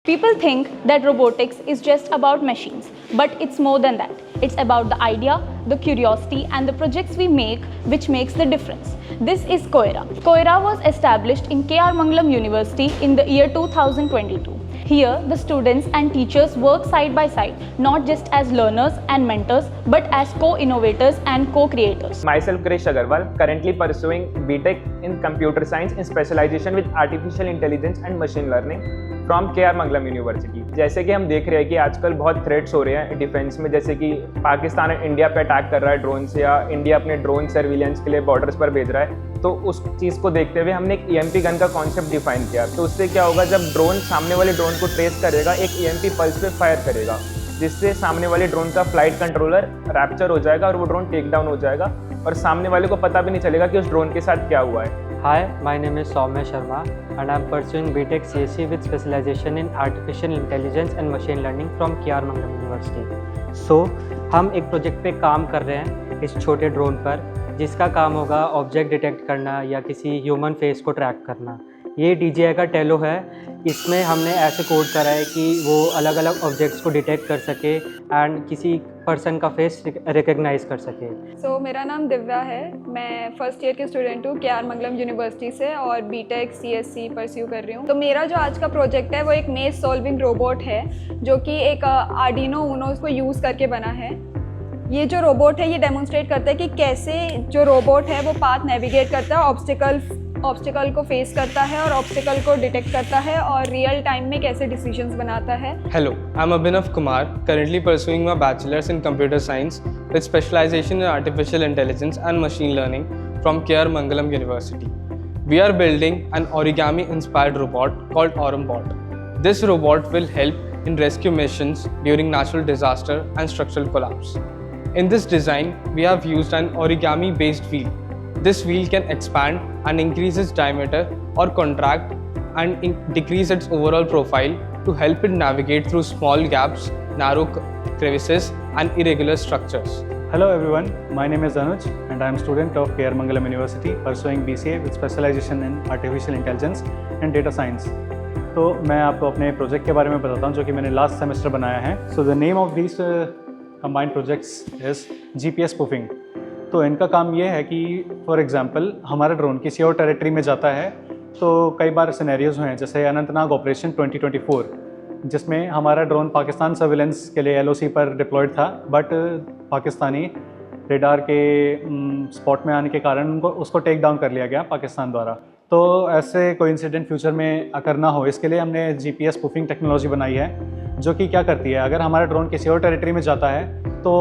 People think that robotics is just about machines, but it's more than that. It's about the idea, the curiosity, and the projects we make which makes the difference. This is Koira. Koira was established in K.R. Mangalam University in the year 2022. Here, the students and teachers work side by side, not just as learners and mentors, but as co-innovators and co-creators. Myself, Krish Agarwal, currently pursuing BTech in Computer Science in specialization with Artificial Intelligence and Machine Learning from KR Mangalam university. जैसे कि हम देख रहे हैं कि आजकल बहुत threats हो रहे हैं डिफेंस में, जैसे कि पाकिस्तान इंडिया पे अटैक कर रहा है ड्रोन से, या इंडिया अपने ड्रोन सर्विलेंस के लिए बॉर्डर्स पर भेज रहा है। तो उस चीज़ को देखते हुए हमने एक EMP गन का कॉन्सेप्ट डिफाइन किया। तो उससे क्या होगा, जब ड्रोन सामने वाले ड्रोन को ट्रेस करेगा, एक EMP पल्स पे फायर करेगा, जिससे सामने वाले ड्रोन का फ्लाइट कंट्रोलर रैप्चर हो जाएगा और वो ड्रोन टेक डाउन हो जाएगा और सामने वाले को पता भी नहीं चलेगा कि उस ड्रोन के साथ क्या हुआ है। Hi, my name is Soumya Sharma and I am pursuing BTech CSE with specialization in Artificial Intelligence and Machine Learning from KR Mangalam University. So, हम एक प्रोजेक्ट पे काम कर रहे हैं इस छोटे ड्रोन पर, जिसका काम होगा ऑब्जेक्ट डिटेक्ट करना या किसी ह्यूमन फेस को ट्रैक करना। ये DJI का टेलो है। इसमें हमने ऐसे कोड करा है कि वो अलग अलग ऑब्जेक्ट्स को डिटेक्ट कर सके एंड किसी पर्सन का फेस रिकग्नाइज कर सके। सो मेरा नाम दिव्या है, मैं फर्स्ट ईयर की स्टूडेंट हूँ KR मंगलम यूनिवर्सिटी से और BTech CSE परस्यू कर रही हूँ। तो मेरा जो आज का प्रोजेक्ट है वो एक मेज सॉल्विंग रोबोट है, जो कि एक आर्डिनो ऊनो को यूज़ करके बना है। ये जो रोबोट है ये डेमोन्स्ट्रेट करता है कि कैसे जो रोबोट है वो पाथ नेविगेट करता है, ऑब्स्टिकल को फेस करता है और ऑब्स्टिकल को डिटेक्ट करता है और रियल टाइम में कैसे डिसीजंस बनाता है। Hello, I'm Abhinav Kumar, currently pursuing my bachelor's in computer science with specialization in artificial intelligence and machine learning from KR Mangalam University. We are building an origami-inspired robot called OrumBot. This robot will help in rescue missions during natural disaster and structural collapse. In this design, we have used an origami-based wheel. This wheel can expand and increase its diameter or contract and decrease its overall profile to help it navigate through small gaps, narrow crevices and irregular structures. Hello everyone, my name is Anuj and I am a student of KR Mangalam University pursuing BCA with specialization in Artificial Intelligence and Data Science. तो मैं आपको अपने project के बारे में बताता हूँ जो कि मैंने लास्ट सेमेस्टर बनाया है। So the name of this combined projects is GPS spoofing. तो इनका काम ये है कि फॉर एग्जांपल हमारा ड्रोन किसी और टेरिटरी में जाता है, तो कई बार सिनेरियोज़ हैं जैसे अनंतनाग ऑपरेशन 2024, जिसमें हमारा ड्रोन पाकिस्तान सर्विलेंस के लिए LOC पर डिप्लॉयड था, बट पाकिस्तानी रेडार के स्पॉट में आने के कारण उसको टेक डाउन कर लिया गया पाकिस्तान द्वारा। तो ऐसे कोई इंसिडेंट फ्यूचर में अगर ना हो, इसके लिए हमने GPS स्पूफिंग टेक्नोलॉजी बनाई है, जो कि क्या करती है, अगर हमारा ड्रोन किसी और टेरिटरी में जाता है तो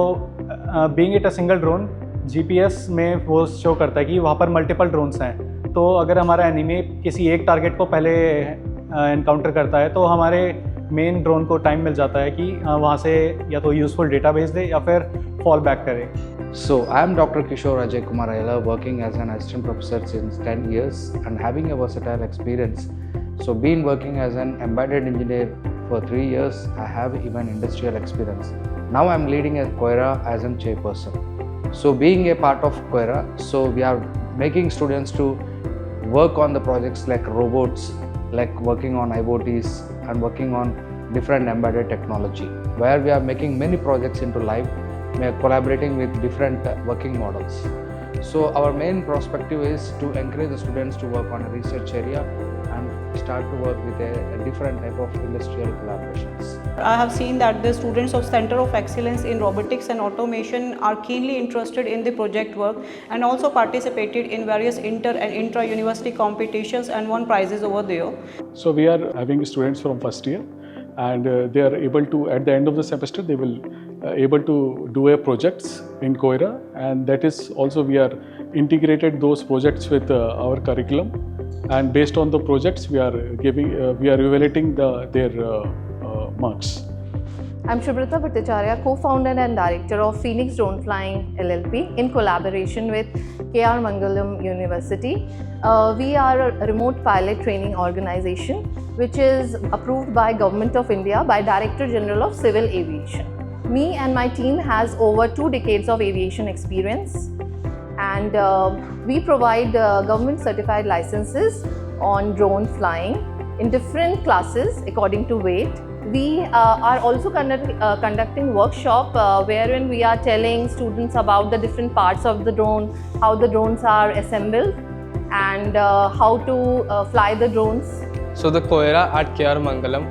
being it a single drone, GPS में वो शो करता है कि वहाँ पर मल्टीपल ड्रोन्स हैं। तो अगर हमारा एनिमी किसी एक टारगेट को पहले एनकाउंटर करता है तो हमारे मेन ड्रोन को टाइम मिल जाता है कि वहाँ से या तो यूज़फुल डेटा भेज दे या फिर फॉल बैक करे। So, I am Dr. Kishore Ajay Kumar Ayala, working as an assistant professor since 10 years and having a versatile experience. So, been working as an embedded engineer for 3 years, I have even industrial experience. Now I am leading a Koira as a chairperson. So, being a part of Koira, so we are making students to work on the projects like robots, like working on IoTs and working on different embedded technology, where we are making many projects into live. We are collaborating with different working models. So our main perspective is to encourage the students to work on a research area and start to work with a different type of industrial collaborations. I have seen that the students of Center of Excellence in Robotics and Automation are keenly interested in the project work and also participated in various inter and intra-university competitions and won prizes over there. So we are having students from first year and they are able to, at the end of the semester, they will able to do a projects in Koira, and that is also we are integrated those projects with our curriculum, and based on the projects we are giving we are evaluating their marks. I'm Shubrata Bhattacharya, co-founder and director of Phoenix Drone Flying LLP in collaboration with KR Mangalam University. We are a remote pilot training organization which is approved by Government of India by Director General of Civil Aviation. Me and my team has over 2 decades of aviation experience, and we provide government certified licenses on drone flying in different classes according to weight. We are also conducting workshop wherein we are telling students about the different parts of the drone, how the drones are assembled, and how to fly the drones. So the Koira at KR Mangalam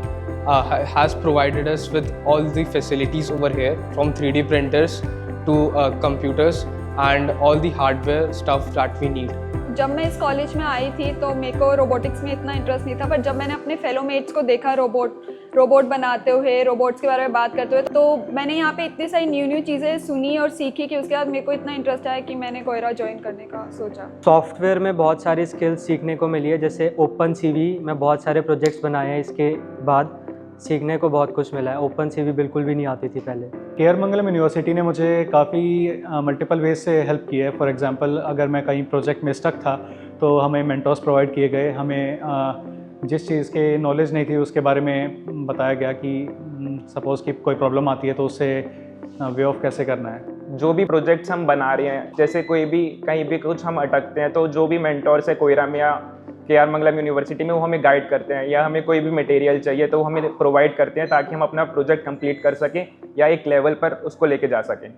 has provided us with all the facilities over here, from 3D printers to computers and all the hardware stuff that we need. जब मैं इस college में आई थी तो मेरे को robotics में इतना इंटरेस्ट नहीं था, पर जब मैंने अपने फेलो मेट्स को देखा रोबोट बनाते हुए, रोबोट्स के बारे में बात करते हुए, तो मैंने यहाँ पे इतनी सारी न्यू चीज़ें सुनी और सीखी कि उसके बाद मेरे को इतना इंटरेस्ट आया कि मैंने कोयरा ज्वाइन करने का सोचा। सॉफ्टवेयर में बहुत सारी स्किल्स सीखने को मिली है, जैसे ओपन सीवी में बहुत सारे प्रोजेक्ट्स बनाए हैं, इसके बाद सीखने को बहुत कुछ मिला है। ओपन सीवी बिल्कुल भी नहीं आती थी पहले। केआर मंगलम यूनिवर्सिटी ने मुझे काफ़ी मल्टीपल वेज से हेल्प की है। फॉर एग्जांपल अगर मैं कहीं प्रोजेक्ट में स्टक था तो हमें मेंटर्स प्रोवाइड किए गए, हमें जिस चीज़ के नॉलेज नहीं थी उसके बारे में बताया गया कि सपोज़ कि कोई प्रॉब्लम आती है तो उससे वे ऑफ कैसे करना है। जो भी प्रोजेक्ट्स हम बना रहे हैं, जैसे कोई भी कहीं भी कुछ हम अटकते हैं तो जो भी मेंटोर्स है कोयरा में या केआर मंगलम यूनिवर्सिटी में, वो हमें गाइड करते हैं, या हमें कोई भी मटेरियल चाहिए तो वो हमें प्रोवाइड करते हैं ताकि हम अपना प्रोजेक्ट कंप्लीट कर सकें या एक लेवल पर उसको लेके जा सकें।